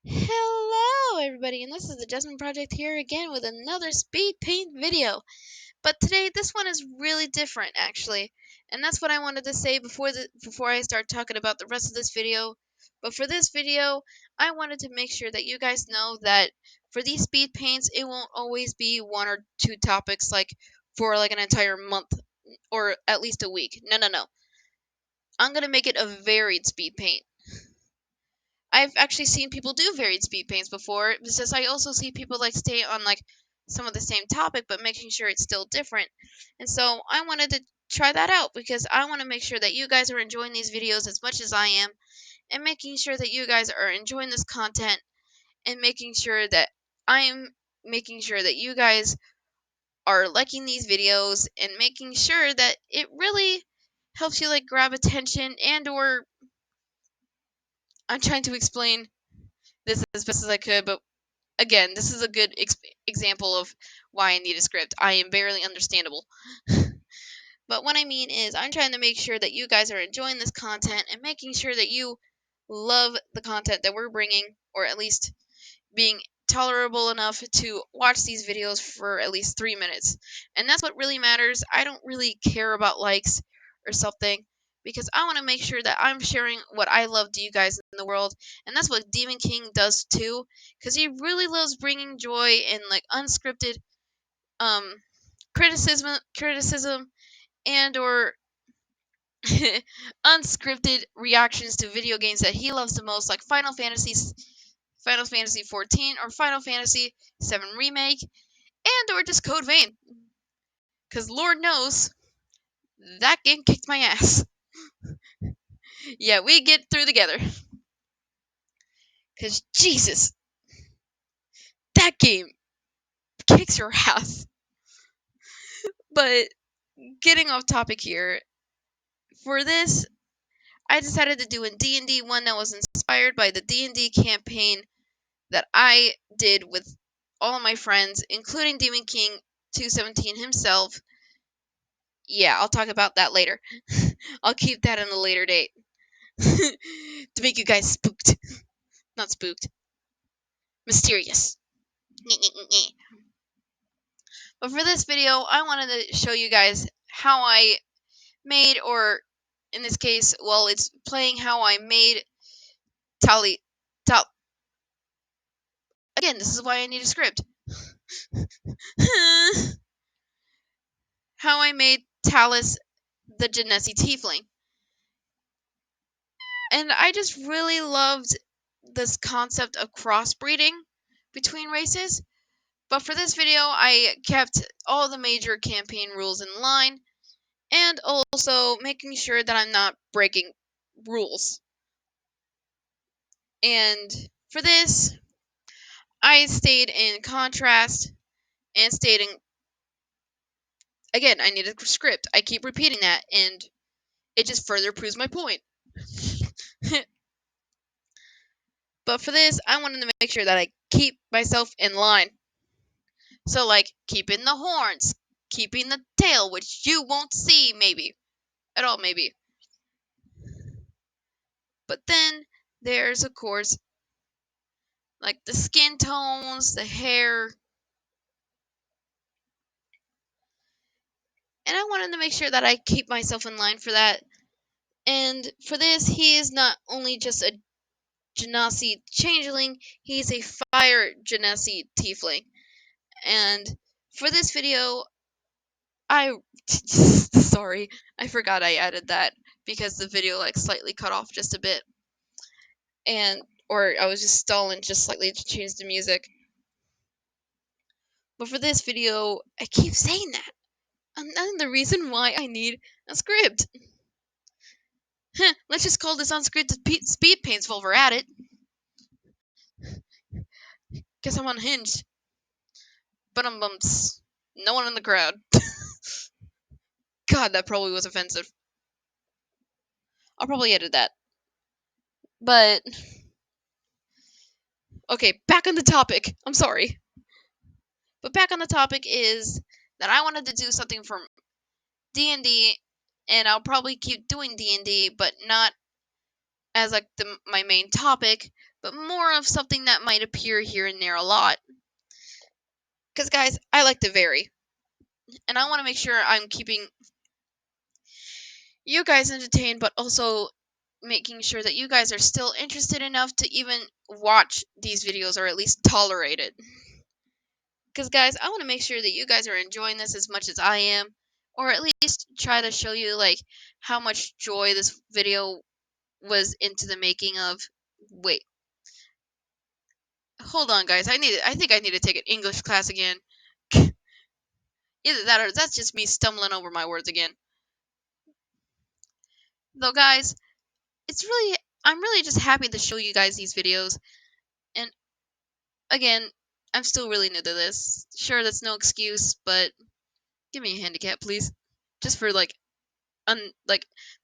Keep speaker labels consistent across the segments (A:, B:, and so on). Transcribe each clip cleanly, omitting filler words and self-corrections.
A: Hello everybody, and this is the Jasmine Project here again with another speed paint video. But today this one is really different actually. And that's what I wanted to say before I start talking about the rest of this video. But for this video, I wanted to make sure that you guys know that for these speed paints, it won't always be one or two topics like for like an entire month or at least a week. No. I'm going to make it a varied speed paint. I've actually seen people do varied speed paints before. It's just I also see people like stay on like some of the same topic, but making sure it's still different. And so I wanted to try that out because I want to make sure that you guys are enjoying these videos as much as I am, and making sure that you guys are enjoying this content, and making sure that I'm making sure that you guys are liking these videos, and making sure that it really helps you like grab attention, and or I'm trying to explain this as best as I could, but again, this is a good example of why I need a script. I am barely understandable. But what I mean is, I'm trying to make sure that you guys are enjoying this content and making sure that you love the content that we're bringing, or at least being tolerable enough to watch these videos for at least 3 minutes. And that's what really matters. I don't really care about likes or something, because I want to make sure that I'm sharing what I love to you guys in the world. And that's what Demon King does too, because he really loves bringing joy and like unscripted um criticism and or unscripted reactions to video games that he loves the most, like Final Fantasy 14 or Final Fantasy 7 Remake, and or just Code Vein. Cause Lord knows that game kicked my ass. Yeah, we get through together. Cause Jesus, that game kicks your ass. But getting off topic here, for this, I decided to do a D&D one that was inspired by the D&D campaign that I did with all of my friends, including Demon King 217 himself. Yeah, I'll talk about that later. I'll keep that in a later date. To make you guys spooked. Not spooked. Mysterious. But for this video, I wanted to show you guys how I made, or in this case, well, it's playing how I made Tali. Again, this is why I need a script. How I made Talas the Genasi Tiefling. And I just really loved this concept of crossbreeding between races. But for this video, I kept all the major campaign rules in line, and also making sure that I'm not breaking rules. And for this, I stayed in contrast and stating, again, I need a script. I keep repeating that, and it just further proves my point. But for this, I wanted to make sure that I keep myself in line. So, like, keeping the horns, keeping the tail, which you won't see, maybe. At all, maybe. But then, there's, of course, like, the skin tones, the hair. And I wanted to make sure that I keep myself in line for that. And for this, he is not only just a Genasi changeling, he's a fire Genasi tiefling. And for this video, sorry, I forgot I added that because the video like slightly cut off just a bit, or I was just stalling just slightly to change the music. But for this video, I keep saying that, and that's the reason why I need a script. Let's just call this unscripted speed paints while we're at it. Guess I'm unhinged. But bumps. No one in the crowd. God, that probably was offensive. I'll probably edit that. But okay, back on the topic. I'm sorry. But back on the topic is that I wanted to do something from D&D, and I'll probably keep doing D&D, but not as like my main topic, but more of something that might appear here and there a lot. Because, guys, I like to vary. And I want to make sure I'm keeping you guys entertained, but also making sure that you guys are still interested enough to even watch these videos or at least tolerate it. Because, guys, I want to make sure that you guys are enjoying this as much as I am, or at least try to show you, like, how much joy this video was into the making of. Wait. Hold on, guys. I think I need to take an English class again. Either that or that's just me stumbling over my words again. Though, guys, I'm really just happy to show you guys these videos. And again, I'm still really new to this. Sure, that's no excuse, but give me a handicap, please. Just for like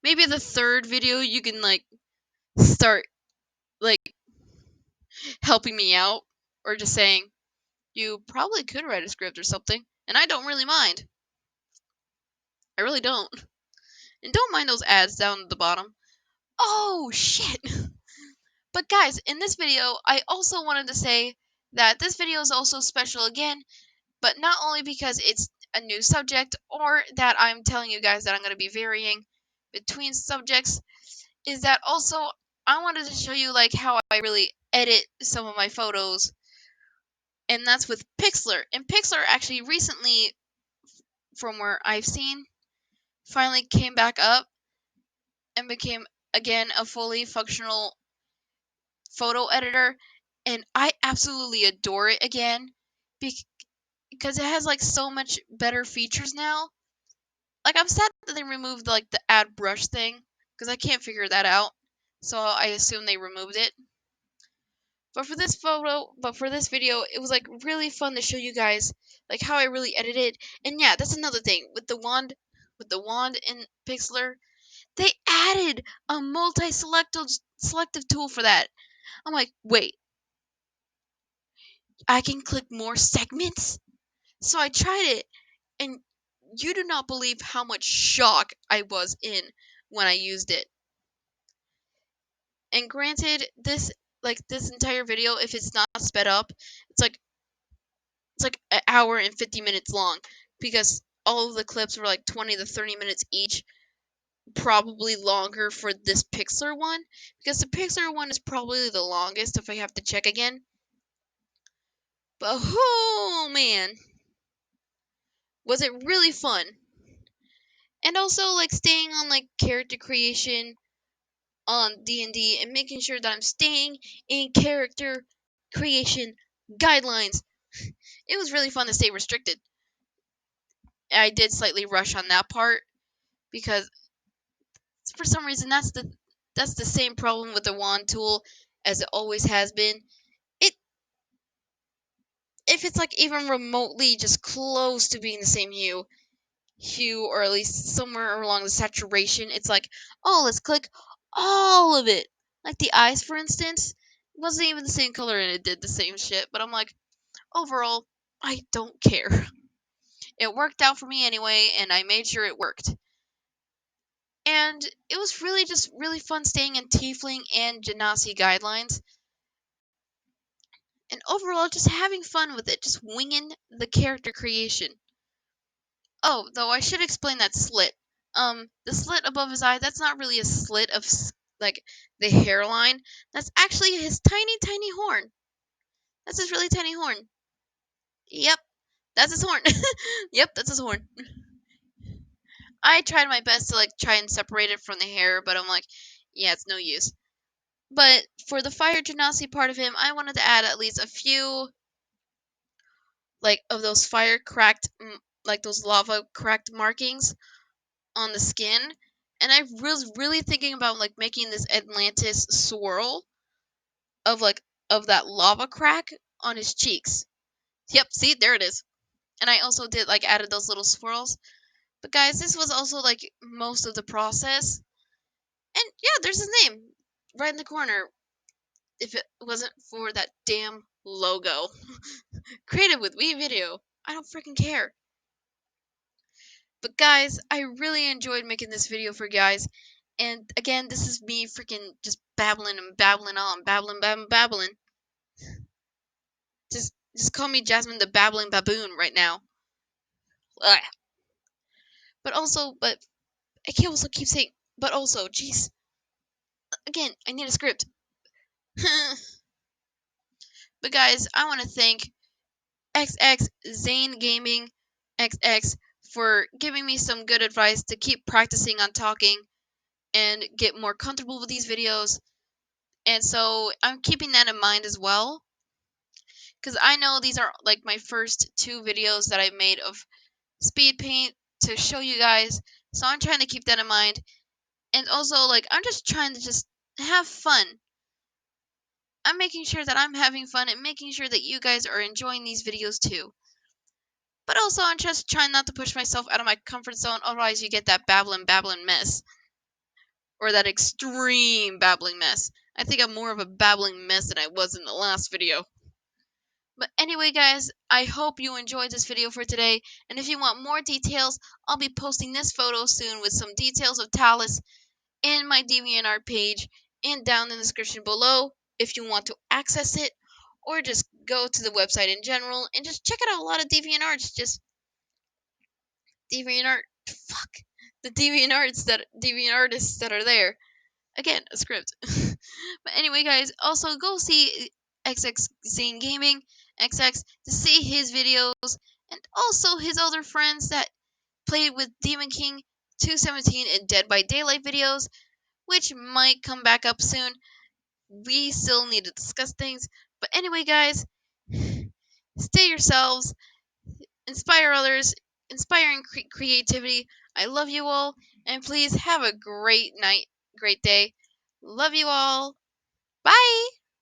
A: maybe the third video you can like start like helping me out or just saying you probably could write a script or something, and I don't really mind. I really don't. And don't mind those ads down at the bottom. Oh shit. But guys, in this video, I also wanted to say that this video is also special again, but not only because it's a new subject or that I'm telling you guys that I'm going to be varying between subjects, is that also I wanted to show you like how I really edit some of my photos, and that's with Pixlr. And Pixlr actually recently, from where I've seen, finally came back up and became again a fully functional photo editor, and I absolutely adore it again because it has like so much better features now. Like, I'm sad that they removed like the add brush thing because I can't figure that out. So I assume they removed it. But for this video, it was like really fun to show you guys like how I really edited. And yeah, that's another thing with the wand in Pixlr, they added a selective tool for that. I'm like, wait, I can click more segments? So I tried it, and you do not believe how much shock I was in when I used it. And granted, this entire video, if it's not sped up, it's like an hour and 50 minutes long because all of the clips were like 20 to 30 minutes each, probably longer for this Pixlr one because the Pixlr one is probably the longest if I have to check again. But oh man, was it really fun. And also like staying on like character creation on D&D and making sure that I'm staying in character creation guidelines. It was really fun to stay restricted. I did slightly rush on that part because for some reason that's the same problem with the wand tool as it always has been. It if it's like even remotely just close to being the same hue or at least somewhere along the saturation, it's like, oh, let's click all of it. Like the eyes, for instance, wasn't even the same color and it did the same shit. But I'm like, overall, I don't care. It worked out for me anyway, and I made sure it worked. And it was really just really fun staying in Tiefling and Genasi guidelines. And overall, just having fun with it, just winging the character creation. Oh, though I should explain that slit. The slit above his eye, that's not really a slit of like the hairline. That's actually his tiny, tiny horn. That's his really tiny horn. Yep, that's his horn. Yep, that's his horn. I tried my best to like try and separate it from the hair, but I'm like, yeah, it's no use. But for the fire genasi part of him, I wanted to add at least a few like of those fire cracked, like those lava cracked markings on the skin. And I was really thinking about like making this Atlantis swirl of that lava crack on his cheeks. Yep, see, there it is. And I also did like added those little swirls. But guys, this was also like most of the process. And yeah, there's his name right in the corner. If it wasn't for that damn logo. Created with Wii Video. I don't freaking care. But guys, I really enjoyed making this video for you guys. And again, this is me freaking just babbling and babbling on, babbling, babbling, babbling. Just call me Jasmine the Babbling Baboon right now. Ugh. But I can't also keep saying, but also, jeez. Again, I need a script. But guys, I want to thank XX Zane Gaming XX for giving me some good advice to keep practicing on talking and get more comfortable with these videos. And so I'm keeping that in mind as well, because I know these are like my first two videos that I made of speed paint to show you guys. So I'm trying to keep that in mind. And also, like, I'm just trying to just have fun. I'm making sure that I'm having fun and making sure that you guys are enjoying these videos too. But also, I'm just trying not to push myself out of my comfort zone, otherwise you get that babbling mess. Or that extreme babbling mess. I think I'm more of a babbling mess than I was in the last video. But anyway, guys, I hope you enjoyed this video for today. And if you want more details, I'll be posting this photo soon with some details of Talas in my Deviantart page and down in the description below if you want to access it. Or just go to the website in general and just check out a lot of DeviantArts. Just DeviantArt, fuck, the DeviantArtists that are there. Again, a script. But anyway, guys, also go see XX Zane Gaming XX to see his videos and also his other friends that played with Demon King 217 and Dead by Daylight videos, which might come back up soon. We still need to discuss things. But anyway, guys, stay yourselves, inspire others, inspiring creativity. I love you all, and please have a great night, great day. Love you all. Bye!